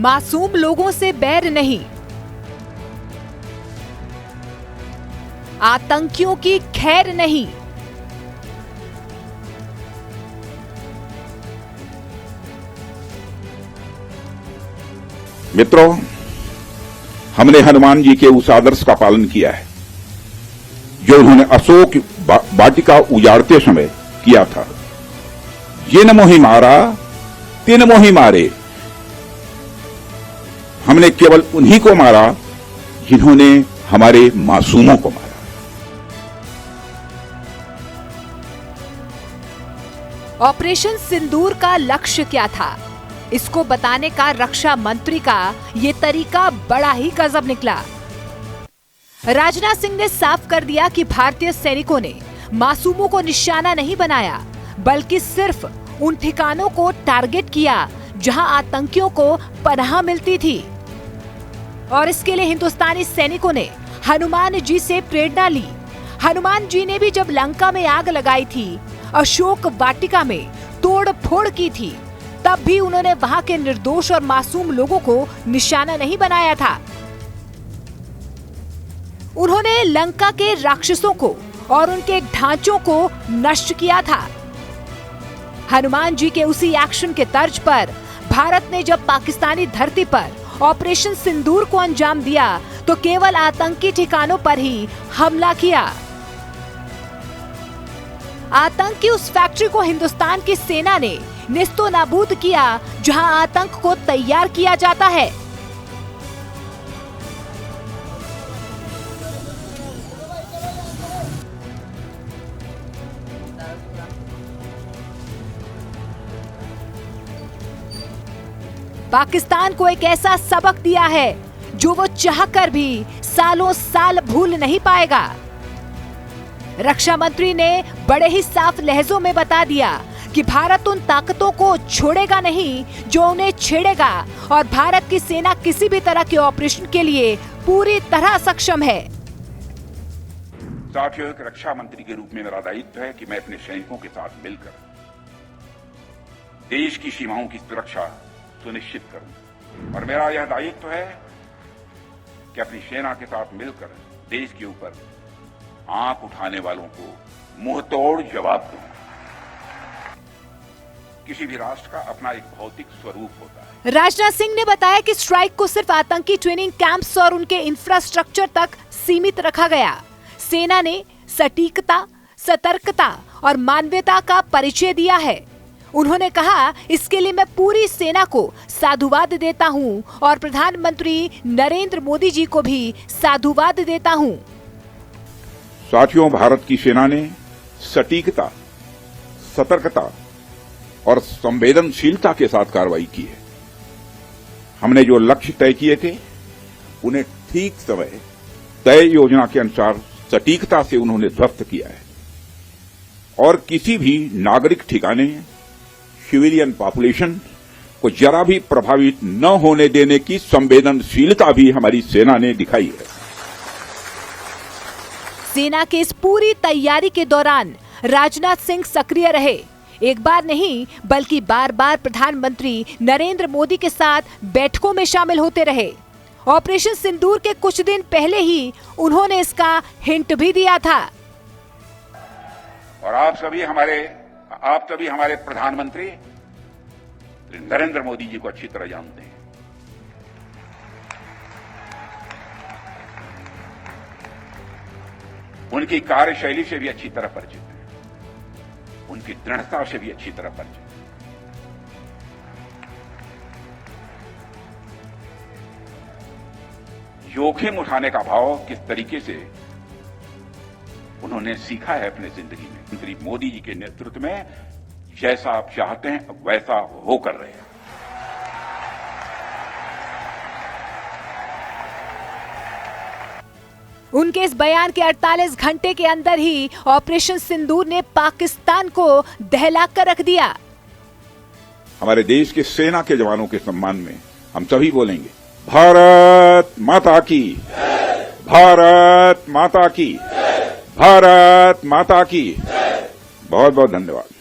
मासूम लोगों से बैर नहीं, आतंकियों की खैर नहीं। मित्रों, हमने हनुमान जी के उस आदर्श का पालन किया है जो उन्होंने अशोक वाटिका उजाड़ते समय किया था। जिन मोहि मारा तिन मोहि मारे। हमने केवल उन्हीं को मारा जिन्होंने हमारे मासूमों को मारा। ऑपरेशन सिंदूर का लक्ष्य क्या था, इसको बताने का रक्षा मंत्री का ये तरीका बड़ा ही गजब निकला। राजनाथ सिंह ने साफ कर दिया कि भारतीय सैनिकों ने मासूमों को निशाना नहीं बनाया, बल्कि सिर्फ उन ठिकानों को टारगेट किया जहां आतंकियों को पनाह मिलती थी। और इसके लिए हिंदुस्तानी सैनिकों ने हनुमान जी से प्रेरणा ली। हनुमान जी ने भी जब लंका में आग लगाई थी, अशोक वाटिका में तोड़ फोड़ की थी, तब भी उन्होंने वहां के निर्दोष और मासूम लोगों को निशाना नहीं बनाया था। उन्होंने लंका के राक्षसों को और उनके ढांचों को नष्ट किया था। हनुमान जी के उसी एक्शन के तर्ज पर भारत ने जब पाकिस्तानी धरती पर ऑपरेशन सिंदूर को अंजाम दिया तो केवल आतंकी ठिकानों पर ही हमला किया। आतंक की उस फैक्ट्री को हिंदुस्तान की सेना ने निस्तो नाबूद किया जहां आतंक को तैयार किया जाता है। पाकिस्तान को एक ऐसा सबक दिया है जो वो चाहकर भी सालों साल भूल नहीं पाएगा। रक्षा मंत्री ने बड़े ही साफ लहजों में बता दिया कि भारत उन ताकतों को छोड़ेगा नहीं जो उन्हें छेड़ेगा, और भारत की सेना किसी भी तरह के ऑपरेशन के लिए पूरी तरह सक्षम है। साथियों, एक रक्षा मंत्री के रूप में मेरा दायित्व है कि मैं अपने सैनिकों के साथ मिलकर देश की सीमाओं की सुरक्षा सुनिश्चित करूं, और मेरा यह दायित्व है कि अपनी सेना के साथ मिलकर देश के ऊपर आंख उठाने वालों को मुंहतोड़ जवाब दूं। किसी भी राष्ट्र का अपना एक भौतिक स्वरूप होता है। राजनाथ सिंह ने बताया कि स्ट्राइक को सिर्फ आतंकी ट्रेनिंग कैंप्स और उनके इंफ्रास्ट्रक्चर तक सीमित रखा गया। सेना ने सटीकता, सतर्कता और मानवीयता का परिचय दिया है। उन्होंने कहा, इसके लिए मैं पूरी सेना को साधुवाद देता हूं और प्रधानमंत्री नरेंद्र मोदी जी को भी साधुवाद देता हूं। साथियों, भारत की सेना ने सटीकता, सतर्कता और संवेदनशीलता के साथ कार्रवाई की है। हमने जो लक्ष्य तय किए थे उन्हें ठीक समय तय योजना के अनुसार सटीकता से उन्होंने ध्वस्त किया है, और किसी भी नागरिक ठिकाने, सिविलियन पॉपुलेशन को जरा भी प्रभावित न होने देने की संवेदनशीलता भी हमारी सेना ने दिखाई है। सेना की इस पूरी तैयारी के दौरान राजनाथ सिंह सक्रिय रहे। एक बार नहीं बल्कि बार बार प्रधानमंत्री नरेंद्र मोदी के साथ बैठकों में शामिल होते रहे। ऑपरेशन सिंदूर के कुछ दिन पहले ही उन्होंने इसका हिंट भी दिया था। और आप सभी हमारे प्रधानमंत्री नरेंद्र मोदी जी को अच्छी तरह जानते हैं। उनकी कार्यशैली से भी अच्छी तरह परिचित है, उनकी दृढ़ता से भी अच्छी तरह परिचित है। जोखिम उठाने का भाव किस तरीके से उन्होंने सीखा है अपने जिंदगी में। मंत्री मोदी जी के नेतृत्व में जैसा आप चाहते हैं वैसा हो कर रहे हैं। उनके इस बयान के 48 घंटे के अंदर ही ऑपरेशन सिंदूर ने पाकिस्तान को दहला कर रख दिया। हमारे देश के सेना के जवानों के सम्मान में हम सभी बोलेंगे, भारत माता की, भारत माता की, भारत माता की। बहुत बहुत धन्यवाद।